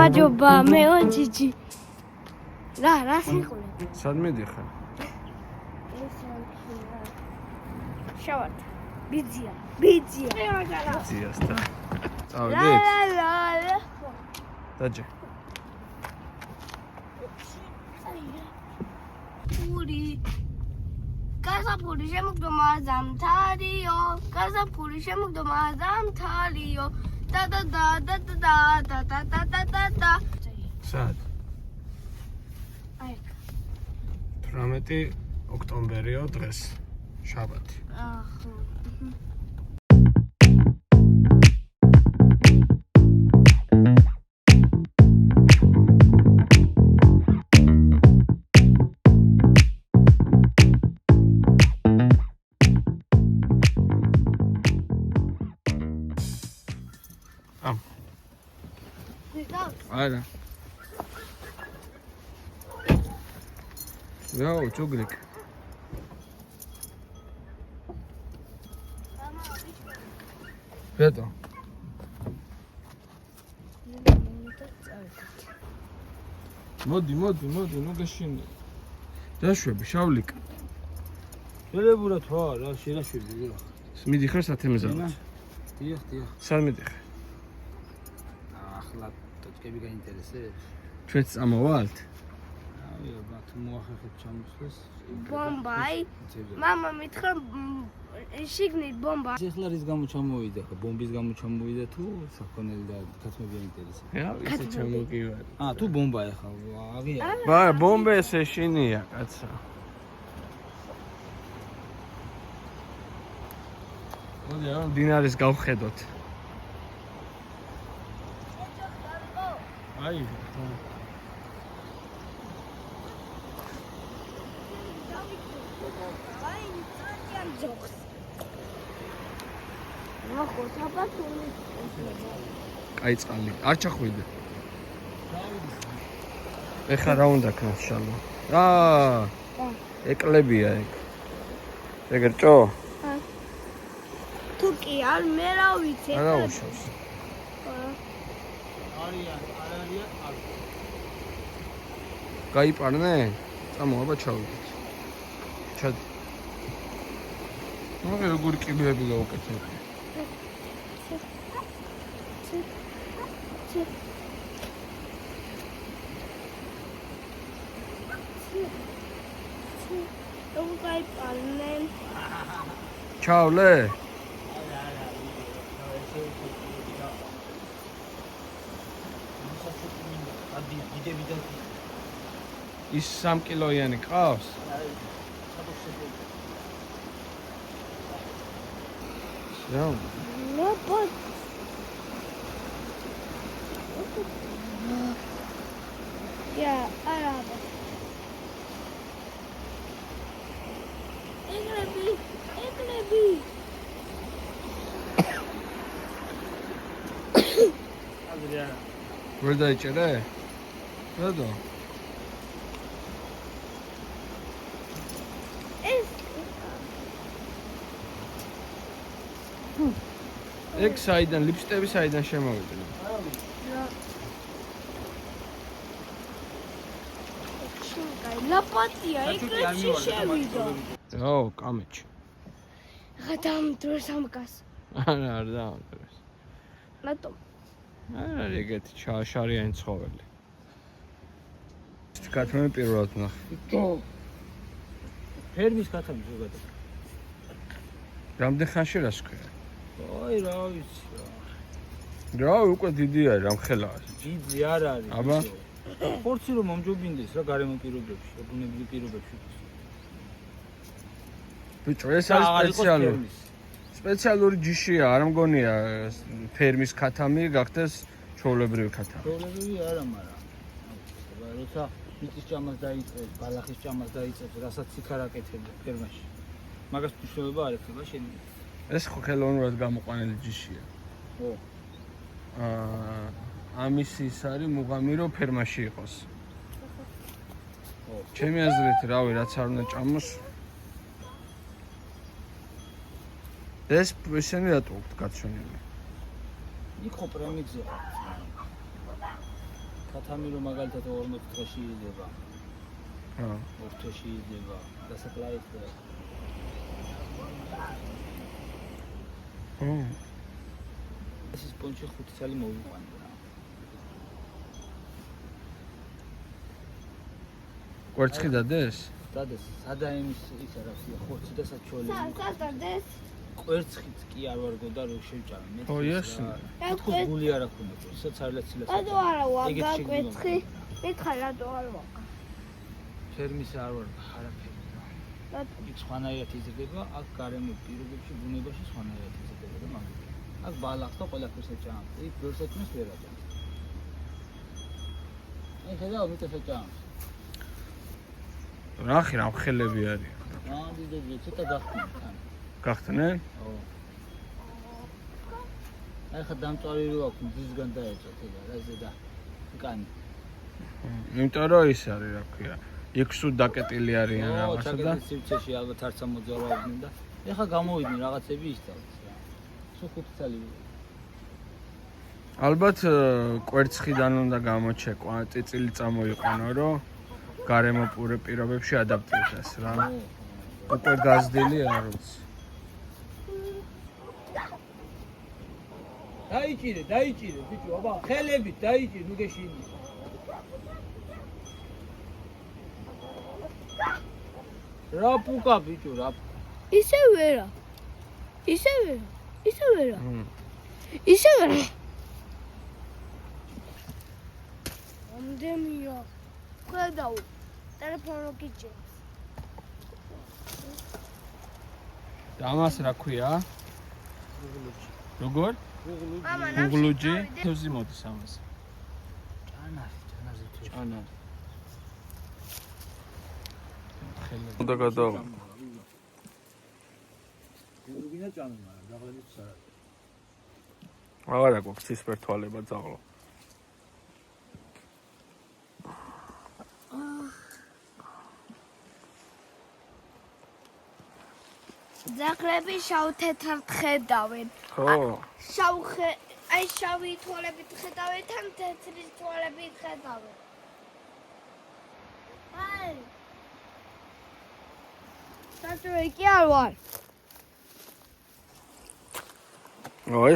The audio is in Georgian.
გამარჯობა, მეო ჯიჯი. რა სიყოლე? სად მიდიხარ? შავად. ბიძია. ბიძიასთან. წავედით? ლა. დაჯე. პური. გაზაფური შემოგდომა ზამთარიო. გაზაფური შემოგდომა ზამთარიო. და. სად? აი. 18 ოქტომბერიო დღეს. შაბათი. ახლა. არა. Яу, чугрик. Бето. მოდი, ნუ გაშინე. დაშვები, შავლიკ. შელებურა თვა რა, შედაშვები რა. მიდიხარ სათემზავად. დიახ. სად მიდიხარ? ახლა ტოტკები გაინტერესებს? ჩვენც წამოვალთ? აი, ბათ მოახერხებ ჩამოსვლას. ბომბაი. მამა მითხრა შიგნით ბომბა. ეხლა რის გამო ჩამოვიდა? ხა ბომბის გამო ჩამოვიდა თუ საქონელი და ქათმები აინტერესებს? რა, ისე ჩამოგივარ. თუ ბომბა ეხლა აღია. ბა, ბომბა ესე შინია, კაცა. მოდი, რა, დინარის გავხედოთ. აი, კაი წყალი, არ ჩახვიდე. ეხლა რა უნდა ქნას შალო? ეკლებია ეგ. ეგერ ჭო? თუ კი არ მე რა ვიცი. არა უშავს. არიან. გაიპარნე? წამო, აბა ჩავიდეთ. ჩად. მაგ როგორი კიბეები გავუკეთებ? ჩავლე? ის 3 კილოიანი ყავს? რა? ლაპოთ. არა. ეგრები. აგრია. ვერ დაიჭერე? რატო? ეგ საიდან ლიფშტები საიდან შემოვიდნენ? ლაპატია ეგრეში შევიდა. ო, კამეჩი. ხა დამდროს ამკას. არა დამდროს. რატომ? არა ეგეთი შარიანი ცხოველი. ქათმები პირველად ნახე. ფერმის ქათამი ზოგადად. რამდენ ხანში რას ქვია? აი რა ვიცი რა. რა უკვე დიდია რამხელაა. ძიძი არ არის. აბა. ხორცი რომ მომჯობინდეს რა გარემო პირობებში, ბუნებრივ პირობებში. ბიჭო, ეს არის სპეციალური ჯიშია, არ მგონია ფერმის ქათამი გახდეს ჩვეულებრივი ქათამი. ჩვეულებრივი არა, მაგრამ როცა მიწის ჭამას დაიწყებს, ბალახის ჭამას დაიწყებს, რასაც იქარ აკეთებდა ფერმაში. მაგას მნიშვნელობა არ ექნება შენ. ეს ხო ხელოვნურად გამოყვანილი ჯიშია. ო. ამის ის არის მუღამი რომ ფერმაში იყოს. ჩემი აზრით, რავი, რაც არ უნდა ჭამოს. ეს ისინი რატო გაცვენილი? იქ ხო პრემიძია. ქათამი რომ მაგალითად 40 დღეში იზრდება. ხო. 2 თვეში იზრდება. დასაკლაეთია. ეს სპონჯი 5 წელი მოვიყვანე რა. კვერცხი დადეს? დადეს, სადა იმის ის არაფია, ხორცი და საჩველი. სადეს. კვერცხიც კი არ ვარგო და რო შევჭამე. მე ო, იასი. თქოს გული არ აქვს, ისაც არც ცილა. რატო არა ვაგა კვეცხი? მითხარ რატო არ ვაგა? ფერმის არ ვარ, არაფერი. რატო? იქ სხვანაირად იზრდება, აქ გარემო პირობებში, ბუნებაში სხვანაირად იზრდება და მაგით. აქ ბალახს და ყველაფერს ეჭამს. იქ ბევრს ეჭმის ვერ აჭამს. აი ხედავ, მიწას ეჭამს. რახი რა მხელები არის? აა, დიდები, ცოტა გახდნენ თან. გახდნენ? ო. აი ხა დამწვარი რო აქვს, მზისგან დაეჭოთ ეგა რა ზედა. კანი. იმიტომ რომ ის არის, რა ქვია. იქ სულ დაკეტილი არიან ო, რაღაცა და ჩაკეტილი სივრცეში ალბათ არც ამოძრავდნენ და ეხა გამოვიდნენ რაღაცები ისწავლეს რა. სულ 5 წელი. ალბათ კვერცხიდან უნდა გამოჩეკვა, წიწილი წამოიყვანო, რომ გარემო პირობებში ადაპტირდეს რა. უკვე გაზრდილი არ ვიცი. დაიჭირე, ბიჭო, აბა, ხელებით დაიჭირე, ნუ გეშინი. რა პუკა, ბიჭო, რა. ისე ვერა. ისე ვერა. ამდენია. ხედავ. ტელეფონო გიჭირს. და ამას რა ქვია? როგორ? მამა, უგლუჯი? თევზი მოდის ამას. ჭანარი თუ. ჭანარი. უნდა გადავა. გინდა ჭამე, მაგრამ დაღლებით არა. აღარა გვაქვს ცისფერ თვალება ძაღლო. ძაღლები შავ თეთრად ხედავენ. ხო. აი შავი თვალებით ხედავენ, თან თეთრი თვალებით ხედავენ. აი. საწვევი კი არ ვარ. ო ეს